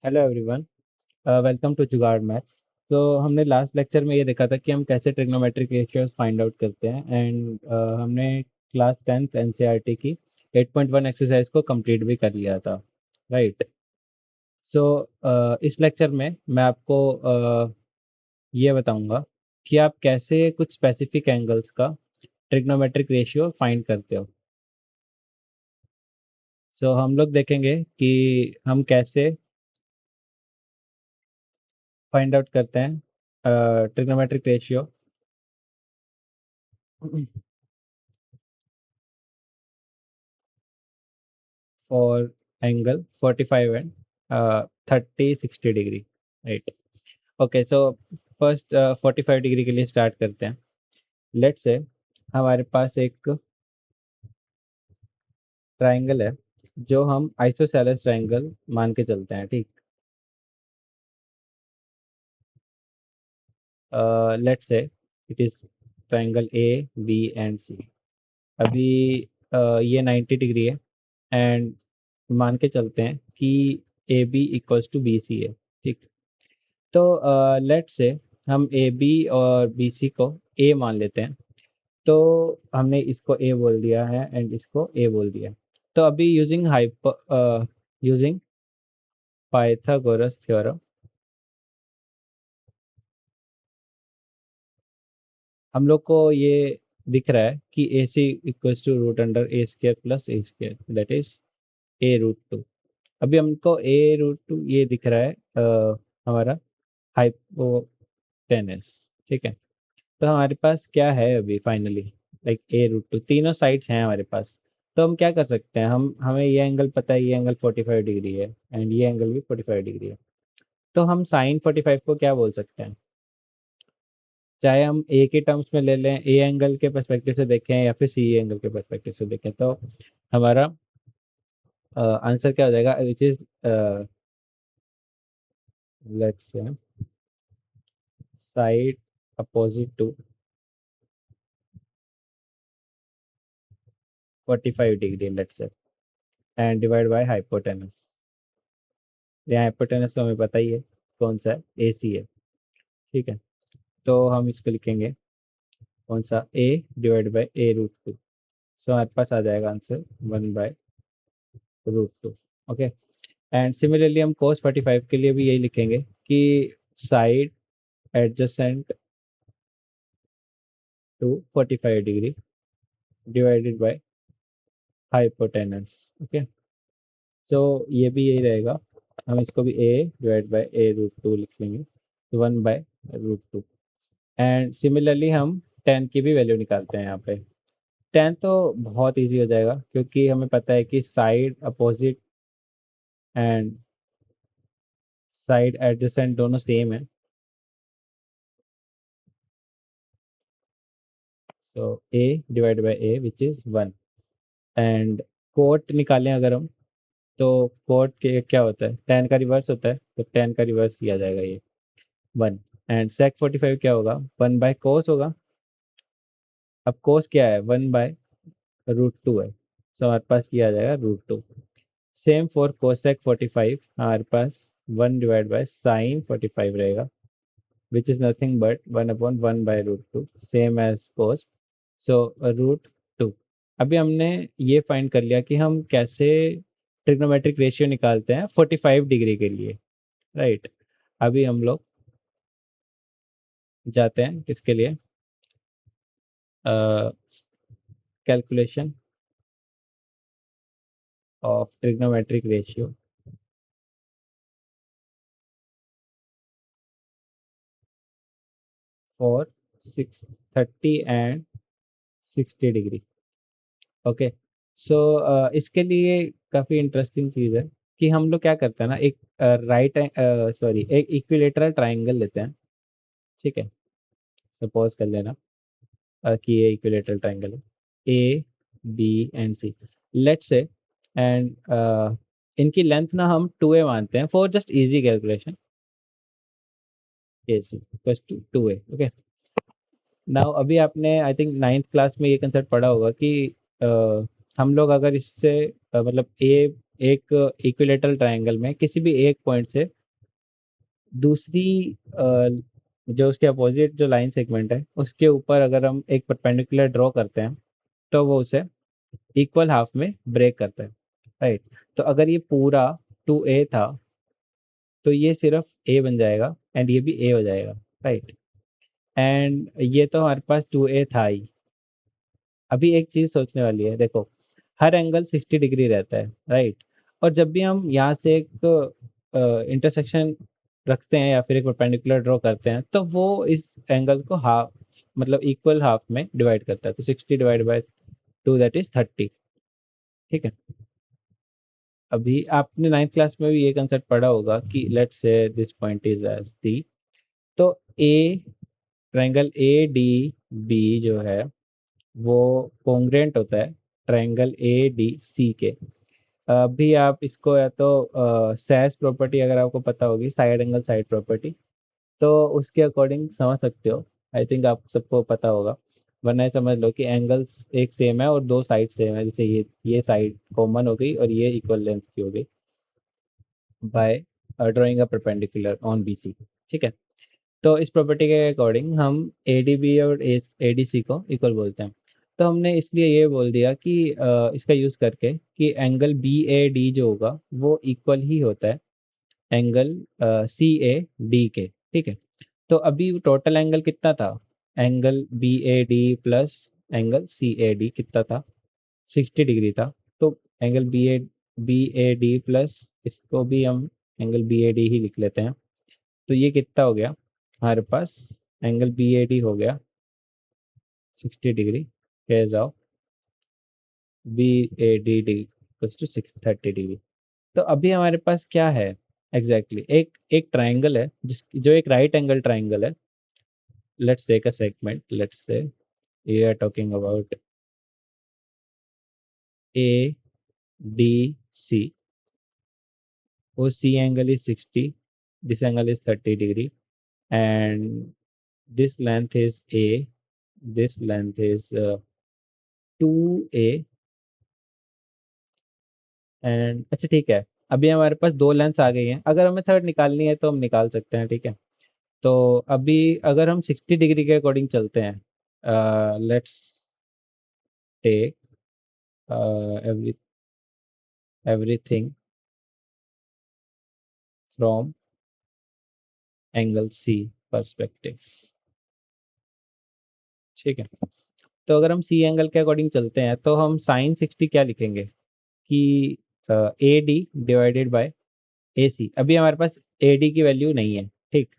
Hello everyone, welcome to जुगाड़ maths. तो हमने लास्ट लेक्चर में ये देखा था कि हम कैसे ट्रिग्नोमेट्रिक रेशियोज फाइंड आउट करते हैं एंड हमने क्लास 10th एनसीईआरटी की 8.1 एक्सरसाइज को कंप्लीट भी कर लिया था, राइट। सो इस लेक्चर में मैं आपको ये बताऊंगा कि आप कैसे कुछ स्पेसिफिक एंगल्स का ट्रिग्नोमेट्रिक रेशियो फाइंड करते हो। सो हम लोग देखेंगे कि हम कैसे फाइंड आउट करते हैं trigonometric ratio for angle 45 and 30-60 degree, right. Okay, so first 45 degree के लिए स्टार्ट करते हैं। लेट्स से हमारे पास एक ट्राइंगल है जो हम आइसोसेलेस ट्राइंगल मान के चलते हैं, ठीक। Let's say it is triangle A B and C. अभी ये 90 डिग्री है एंड मान के चलते हैं कि A B equals to B C है, ठीक। तो लेट्स से हम ए बी और बी सी को ए मान लेते हैं। तो हमने इसको ए बोल दिया है एंड इसको ए बोल दिया। तो अभी यूजिंग पाइथागोरस थ्योरम हम लोग को ये दिख रहा है कि A C equals to root under A square plus A square, that is A root two. अभी हमको ए रूट टू ये दिख रहा है हमारा हाइपोटेनस, ठीक है। तो हमारे पास क्या है अभी finally, like a root two, तीनों साइड्स हैं हमारे पास। तो हम क्या कर सकते हैं, हम हमें ये एंगल पता है, ये एंगल 45 डिग्री है एंड ये एंगल भी 45 डिग्री है। तो हम साइन 45 को क्या बोल सकते हैं, चाहे हम ए के टर्म्स में ले लें, ए एंगल के पर्सपेक्टिव से देखें या फिर सी एंगल के पर्सपेक्टिव से देखें, तो हमारा आंसर क्या हो जाएगा, which is let's say side opposite to 45 degree, let's say, and divide by hypotenuse. यहाँ हाइपोटेनस तो हमें पता ही है कौन सा है, ए सी है, ठीक है। तो हम इसको लिखेंगे कौन सा, A divide by A root two. So हमारे पास आ जाएगा आंसर 1/√2। ओके, एंड सिमिलरली हम cos 45 के लिए भी यही लिखेंगे कि side adjacent to 45 degree divided by hypotenuse. Okay, so ये भी यही रहेगा, हम इसको भी A divide by A root two लिख लेंगे, 1/√2। एंड सिमिलरली हम टेन की भी वैल्यू निकालते हैं यहाँ पे। टेन तो बहुत इजी हो जाएगा क्योंकि हमें पता है कि side opposite and side adjacent दोनों सेम है। तो A divide by A which is 1। And cot निकालें अगर हम, तो कोट के क्या होता है, टेन का रिवर्स होता है, तो टेन का रिवर्स किया जाएगा ये 1। एंड सेक 45 क्या होगा, 1/कोस होगा। अब कोस क्या है, 1/√2 है, सो हमारे पास किया जाएगा √2। सेम फॉर कोसेक 45 हमारे पास 1/sin 45 रहेगा, which is nothing but 1/1/√2, same as cos, so √2। अभी हमने ये फाइंड कर लिया कि हम कैसे ट्रिग्नोमेट्रिक रेशियो निकालते हैं 45 डिग्री के लिए, राइट। अभी हम लोग जाते हैं किसके लिए, calculation of trigonometric ratio for 630 and 60 degree. Okay, so इसके लिए काफ़ी इंटरेस्टिंग चीज़ है कि हम लोग क्या करते हैं ना, एक राइट सॉरी एक इक्विलेटरल ट्राइंगल लेते हैं, ठीक है। सपोज कर लेना कि ये इक्विलेटरल ट्राइंगल है, A B and C, let's say. And इनकी लेंथ ना हम 2a मानते हैं for just easy calculation, A C plus 2a। Okay, now अभी आपने आई थिंक 9th क्लास में ये कंसेप्ट पढ़ा होगा कि हम लोग अगर इससे मतलब ए एक इक्विलेटरल ट्रायंगल में किसी भी एक पॉइंट से दूसरी जो उसके अपोजिट जो लाइन सेगमेंट है उसके ऊपर अगर हम एक परपेंडिकुलर ड्रॉ करते हैं तो वो उसे इक्वल हाफ में ब्रेक करता है, राइट। तो अगर ये पूरा 2a था तो ये सिर्फ a बन जाएगा एंड ये भी a हो जाएगा, राइट। एंड ये तो हमारे पास 2a था ही। अभी एक चीज सोचने वाली है, देखो हर एंगल 60 डिग्री रहता है, राइट। और जब भी हम यहाँ से एक इंटरसेक्शन रखते हैं या फिर एक परपेंडिकुलर ड्रॉ करते हैं तो वो इस एंगल को हाफ मतलब इक्वल हाफ में डिवाइड करता है। तो 60 डिवाइड बाय 2 दैट इज 30, ठीक है। अभी आपने 9th क्लास में भी ये कंसेप्ट पढ़ा होगा कि let's say this point is as D. तो A triangle A D B जो है वो कोंग्रेंट होता है ट्रायंगल ए डी सी के। अभी आप इसको या तो सैस प्रॉपर्टी अगर आपको पता होगी, साइड एंगल साइड प्रॉपर्टी, तो उसके अकॉर्डिंग समझ सकते हो। आई थिंक आप सबको पता होगा। वरना ये समझ लो कि एंगल्स एक सेम है और दो साइड सेम है, जैसे ये साइड कॉमन हो गई और ये इक्वल लेंथ की हो गई by drawing a perpendicular on B C, ठीक है। तो इस प्रॉपर्टी के अकॉर्डिंग हम ए डी बी और ए डी सी को इक्वल बोलते हैं। तो हमने इसलिए ये बोल दिया कि इसका यूज़ करके कि एंगल बी ए डी जो होगा वो इक्वल ही होता है एंगल सी ए डी के, ठीक है। तो अभी टोटल एंगल कितना था, angle B A D plus angle C A D कितना था, 60 डिग्री था। तो angle B A D plus इसको भी हम एंगल बी ए डी ही लिख लेते हैं। तो ये कितना हो गया हमारे पास, एंगल बी ए डी हो गया 60 degree phase of B A D D to 630 degree. तो अभी हमारे पास क्या है एग्जैक्टली एक एक ट्राइंगल है जिस जो एक राइट एंगल ट्राइंगल है। Let's take a segment, let's say we are talking about A D C. वो C angle is 60, this angle is 30 degree and this length is A, this length is 2a and अच्छा ठीक है। अभी हमारे पास दो lens आ गई हैं, अगर हमें थर्ड निकालनी है तो हम निकाल सकते हैं, ठीक है। तो अभी अगर हम 60 डिग्री के अकॉर्डिंग चलते हैं, let's take every everything from angle C perspective, ठीक है। तो अगर हम सी एंगल के अकॉर्डिंग चलते हैं तो हम साइन 60 क्या लिखेंगे कि A D divided by A सी। अभी हमारे पास ए डी की वैल्यू नहीं है, ठीक,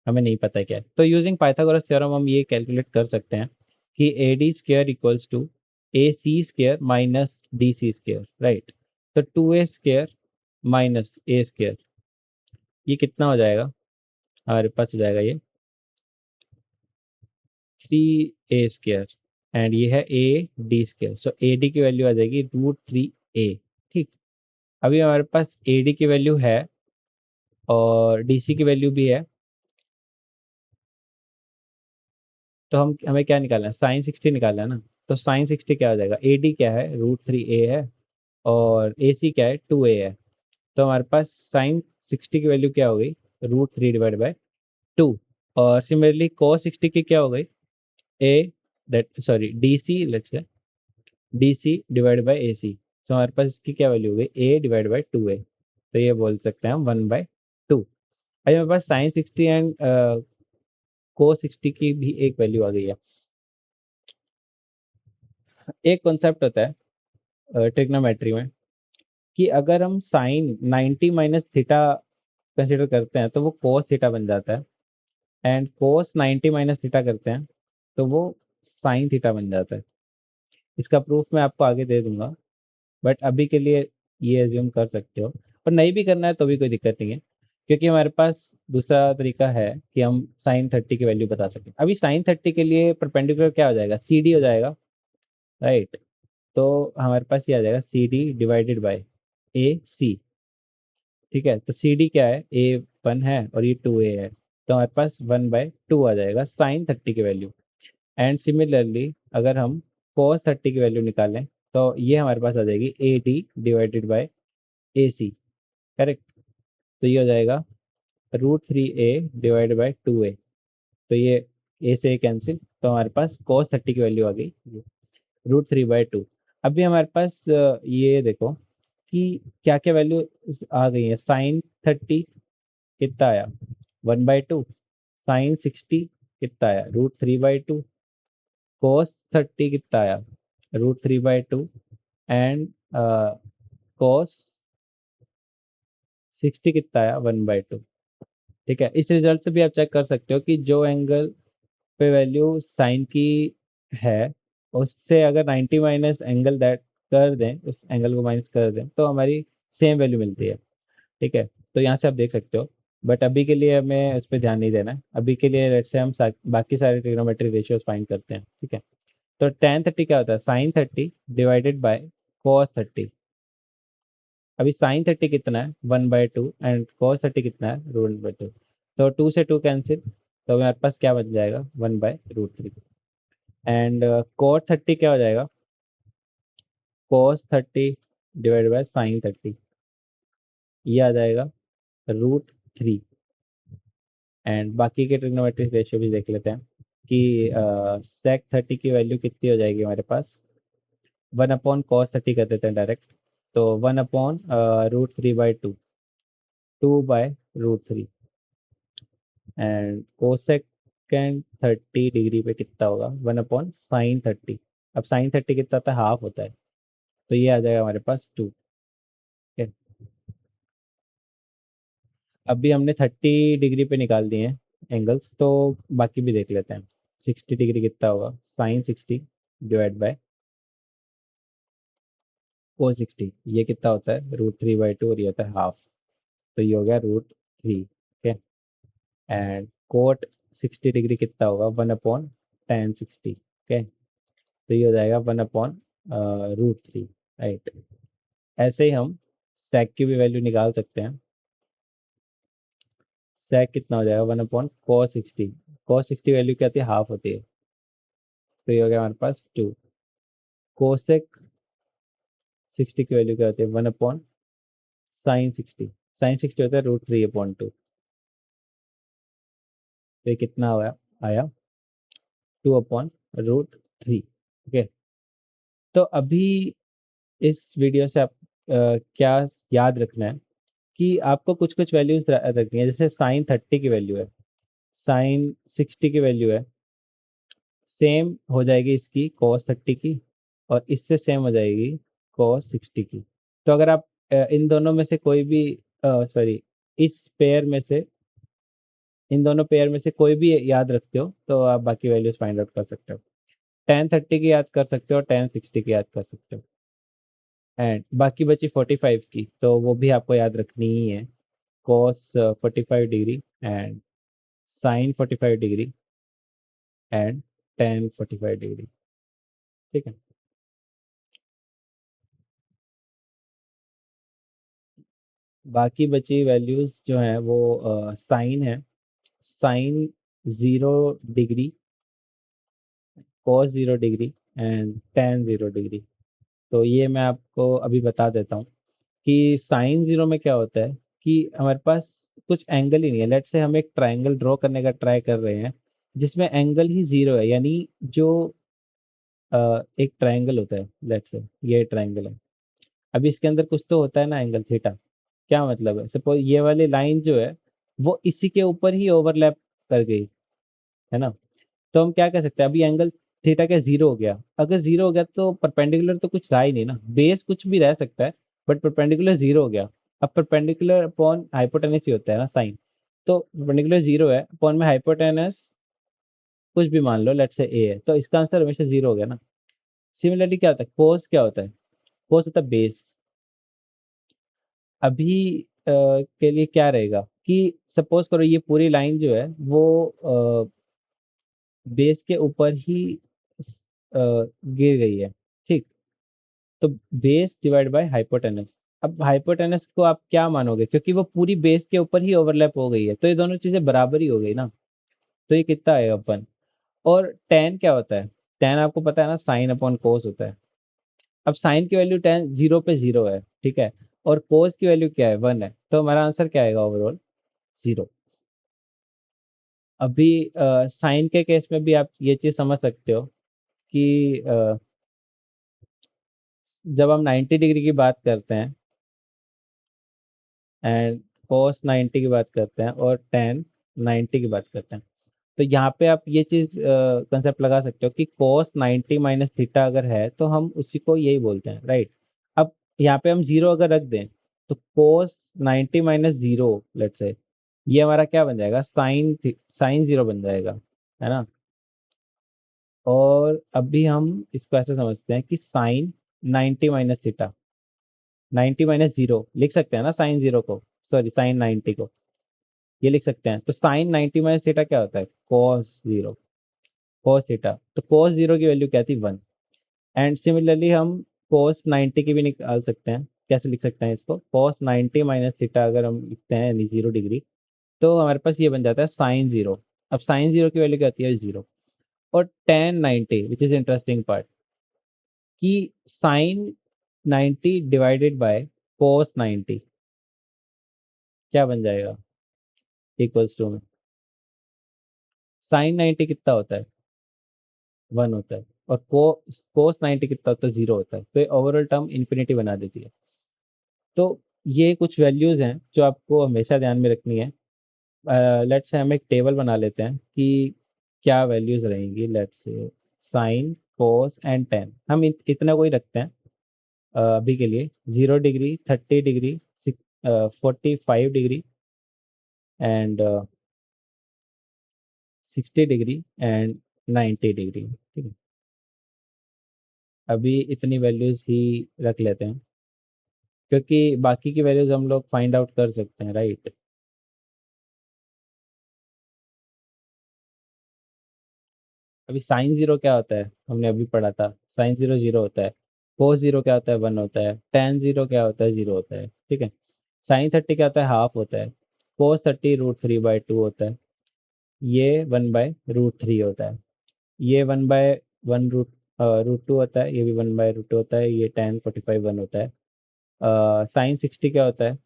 हमें नहीं पता क्या है। तो यूजिंग पाइथागोरस थ्योरम हम ये कैलकुलेट कर सकते हैं कि A D square equals to A C square minus D C square, right. तो 2a स्क्र माइनस ए स्क्र, ये कितना हो जाएगा हमारे पास, हो जाएगा ये 3a स्क्र एंड ये है ए D square. So A D की वैल्यू आ जाएगी √3a, ठीक। अभी हमारे पास ए डी की वैल्यू है और डी सी की वैल्यू भी है। तो हम हमें क्या निकालना है, साइन 60 निकालना है ना। तो साइन 60 क्या हो जाएगा, ए डी क्या है √3a है और ए सी क्या है 2a है। तो हमारे पास साइन 60 की वैल्यू क्या हो गई, √3 डिवाइड बाय 2। और सिमिलरली cos 60 की क्या हो गई, A that sorry D C, let's say D C divide by A C. तो हमारे पास इसकी क्या वैल्यू हो गई, ए डिवाइड बाय 2a। तो ये बोल सकते हैं हम 1/2। अभी हमारे पास साइन 60 एंड cos 60 की भी एक वैल्यू आ गई है। एक कॉन्सेप्ट होता है ट्रिग्नोमेट्री में कि अगर हम साइन 90 माइनस थीटा कंसिडर करते हैं तो वो cos थीटा बन जाता है एंड cos 90 माइनस थीटा करते हैं तो वो साइन थीटा बन जाता है। इसका प्रूफ मैं आपको आगे दे दूंगा, बट अभी के लिए ये एज्यूम कर सकते हो। और नहीं भी करना है तो भी कोई दिक्कत नहीं है, क्योंकि हमारे पास दूसरा तरीका है कि हम साइन 30 की वैल्यू बता सकें। अभी साइन 30 के लिए परपेंडिकुलर क्या हो जाएगा, सी डी हो जाएगा, राइट। तो हमारे पास ये आ जाएगा C D divided by A सी, ठीक है। तो सी डी क्या है, ए 1 है और ये 2a है। तो हमारे पास 1/2 आ जाएगा साइन 30 की वैल्यू। एंड सिमिलरली अगर हम cos 30 की वैल्यू निकालें तो ये हमारे पास आ जाएगी A D divided by AC, correct. तो ये हो जाएगा √3a डिवाइड बाय 2a। तो ये ए से ए कैंसिल, तो हमारे पास cos 30 की वैल्यू आ गई √3/2। अभी हमारे पास ये देखो कि क्या क्या वैल्यू आ गई है। साइन 30 कितना आया 1/2, साइन 60 कितना आया √3/2, cos 30 कितना आया √3/2 एंड cos 60 कितना आया 1/2। ठीक है, इस रिजल्ट से भी आप चेक कर सकते हो कि जो एंगल पे वैल्यू साइन की है उससे अगर 90 माइनस एंगल दैट कर दें, उस एंगल को माइनस कर दें तो हमारी सेम वैल्यू मिलती है। ठीक है, तो यहाँ से आप देख सकते हो, बट अभी के लिए हमें उस पर ध्यान नहीं देना है। अभी के लिए लेट्स से हम बाकी सारे ट्रिग्नोमेट्री रेशियोज फाइंड करते हैं। ठीक है, तो tan 30 क्या होता है साइन 30 डिवाइडेड बाय cos 30। अभी साइन 30 कितना है 1/2 एंड cos 30 कितना है √2। तो 2 से 2 कैंसिल, तो हमारे पास क्या बच जाएगा 1/√3। एंड cos 30 क्या हो जाएगा cos 30 डिवाइड बाय साइन 30, ये आ जाएगा √3। एंड बाकी के ट्रिग्नोमेट्रिक रेशियो भी देख लेते हैं कि sec 30 की वैल्यू कितनी हो जाएगी हमारे पास। 1/cos 30 कर देते हैं डायरेक्ट, तो 1/√3/2, 2/√3। एंड कोसेकेंड 30 डिग्री पे कितना होगा 1/sin 30। अब साइन 30 कितना होता है हाफ होता है, तो ये आ जाएगा हमारे पास 2। ठीक है, अभी हमने 30 डिग्री पे निकाल दिए हैं एंगल्स, तो बाकी भी देख लेते हैं। 60 डिग्री कितना होगा साइन 60 डिवाइड बाय cos 60, ये कितना होता है √3/2 और ये होता है हाफ, तो ये हो गया √3। ठीक है, एंड कोट 60 डिग्री कितना होगा 1/tan 60। ओके, तो ये हो जाएगा 1/√3। राइट, ऐसे ही हम sec की भी वैल्यू निकाल सकते हैं। sec कितना हो जाएगा 1/cos 60। cos 60 वैल्यू क्या होती है हाफ होती है, तो ये हो गया हमारे पास 2। कोसेक 60 की वैल्यू क्या होती है 1/sin 60। sin 60 होता है √3/2, तो ये कितना आया आया 2/√3। ओके, तो अभी इस वीडियो से आप क्या याद रखना है कि आपको कुछ कुछ वैल्यूज रखनी है। जैसे साइन 30 की वैल्यू है, साइन 60 की वैल्यू है, सेम हो जाएगी इसकी cos 30 की, और इससे सेम हो जाएगी cos 60 की। तो अगर आप इन दोनों में से कोई भी सॉरी इस पेयर में से इन दोनों पेयर में से कोई भी याद रखते हो तो आप बाकी वैल्यूज फाइंड आउट कर सकते हो। tan 30 की याद कर सकते हो, tan 60 की याद कर सकते हो, एंड बाकी बची 45 की, तो वो भी आपको याद रखनी ही है। cos 45 degree and sin 45 degree and tan 45 degree. ठीक है, बाकी बची वैल्यूज जो हैं वो साइन है, sine 0 degree, cos 0 degree and tan 0 degree. तो ये मैं आपको अभी बता देता हूँ कि साइन 0 में क्या होता है कि हमारे पास कुछ एंगल ही नहीं है। लेट्स से हम एक ट्राइंगल ड्रॉ करने का ट्राई कर रहे हैं जिसमें एंगल ही 0 है, यानी जो एक ट्राइंगल होता है, लेट्स से ये ट्राइंगल है। अभी इसके अंदर कुछ तो होता है ना एंगल थीटा। क्या मतलब है, सपोज ये वाली लाइन जो है वो इसी के ऊपर ही ओवरलैप कर गई, है ना। तो हम क्या कर सकते हैं, अभी एंगल थीटा क्या 0 हो गया। अगर 0 हो गया तो परपेंडिकुलर तो कुछ रहा ही नहीं ना, बेस कुछ भी रह सकता है, बट परपेंडिकुलर 0 हो गया। अब परपेंडिकुलर अपॉन हाइपोटेनस ही होता है ना साइन, तो परपेंडिकुलर 0 है अपॉन में हाइपोटेनस कुछ भी मान लो, लेट्स से ए है, तो इसका आंसर हमेशा 0 हो गया ना। सिमिलरली क्या होता है कोस, क्या होता है कोस होता है बेस। अभी के लिए क्या रहेगा कि सपोज करो ये पूरी लाइन जो है वो बेस के ऊपर ही गिर गई है। ठीक, तो बेस डिवाइड बाय हाइपोटेनस। अब हाइपोटेनस को आप क्या मानोगे, क्योंकि वो पूरी बेस के ऊपर ही ओवरलैप हो गई है, तो ये दोनों चीजें बराबर ही हो गई ना। तो ये कितना आएगा अपन। और टेन क्या होता है, टेन आपको पता है ना साइन अपॉन कोस होता है। अब साइन की वैल्यू टेन 0 पे 0 है, ठीक है। और कोस की वैल्यू क्या है, 1 है, तो हमारा आंसर क्या आएगा ओवरऑल, 0। अभी साइन के केस में भी आप ये चीज़ समझ सकते हो कि जब हम 90 डिग्री की बात करते हैं एंड कोस 90 की बात करते हैं और टेन 90 की बात करते हैं, तो यहाँ पे आप ये चीज़ कंसेप्ट लगा सकते हो कि कोस 90 माइनस थीटा अगर है तो हम उसी को यही बोलते हैं, राइट। अब यहाँ पे हम जीरो अगर रख दें तो कोस 90 माइनस जीरो, लेट्स से, ये हमारा क्या बन जाएगा, साइन जीरो बन जाएगा, है ना। और अभी हम इसको ऐसे समझते हैं कि sine 90 minus theta, 90 minus zero लिख सकते हैं ना साइन जीरो को, सॉरी साइन 90 को, ये लिख सकते हैं। तो साइन 90 माइनस थीटा क्या होता है, कॉस जीरो, कॉस थीटा। तो कॉस जीरो की वैल्यू क्या थी, 1। एंड सिमिलरली हम कॉस 90 की भी निकाल सकते हैं। कैसे लिख सकते हैं इसको, कॉस 90 माइनस थीटा अगर हम लिखते हैं यानी 0 डिग्री, तो हमारे पास ये बन जाता है साइन जीरो। अब साइन जीरो की वैल्यू क्या होती है, 0। और ten 90 which is interesting part, कि साइन 90 डिवाइडेड बाय कोस 90 क्या बन जाएगा, इक्वल्स टू में साइन 90 कितना होता है, 1 होता है, और कोस 90 कितना होता है, 0 होता है। तो ये ओवरऑल टर्म इन्फिनिटी बना देती है। तो ये कुछ वैल्यूज हैं जो आपको हमेशा ध्यान में रखनी है। लेट्स से हम एक टेबल बना लेते हैं कि क्या वैल्यूज रहेंगी। Let's say sine cos and ten हम इतना कोई रखते हैं अभी के लिए, 0 degree, 30 degree, 45 degree and 60 degree and 90 degree, ठीक है। अभी इतनी वैल्यूज ही रख लेते हैं क्योंकि बाकी की वैल्यूज हम लोग फाइंड आउट कर सकते हैं, राइट। अभी साइन जीरो क्या होता है, हमने अभी पढ़ा था, साइन जीरो 0 होता है। कोस जीरो क्या होता है, 1 होता है। टेन जीरो क्या होता है, 0 होता है, ठीक है। साइन 30 क्या होता है, हाफ होता है। कोस 30 √3/2 होता है। ये 1/√3 होता है। ये 1/1 √2 होता है। ये भी 1/√2 होता है। ये टेन 45 1 होता है। साइन 60 क्या होता है,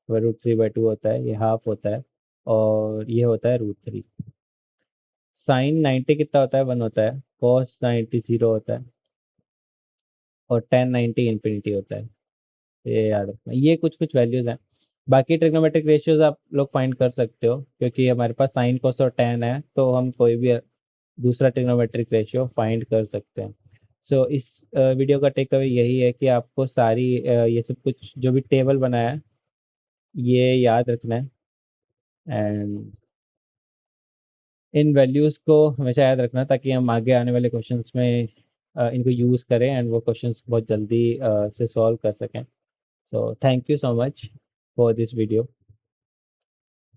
वह √3/2 होता है। ये हाफ होता है और ये होता है √3। साइन 90 कितना होता है, 1 होता है। कॉस 90 0 होता है और टेन 90 इन्फिनिटी होता है। ये याद रखना, ये कुछ कुछ वैल्यूज हैं। बाकी ट्रिग्नोमेट्रिक रेशियोज आप लोग फाइंड कर सकते हो क्योंकि हमारे पास साइन कोस और टेन है, तो हम कोई भी दूसरा ट्रिग्नोमेट्रिक रेशियो फाइंड कर सकते हैं। सो इस वीडियो का टेक अवे यही है कि आपको सारी ये सब कुछ जो भी टेबल बनाया है ये याद रखना है। एंड इन वैल्यूज़ को हमेशा याद रखना ताकि हम आगे आने वाले क्वेश्चंस में इनको यूज़ करें एंड वो क्वेश्चंस बहुत जल्दी से सॉल्व कर सकें। So thank you so much for this video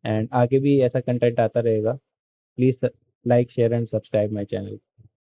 and आगे भी ऐसा कंटेंट आता रहेगा। Please like share and subscribe my channel.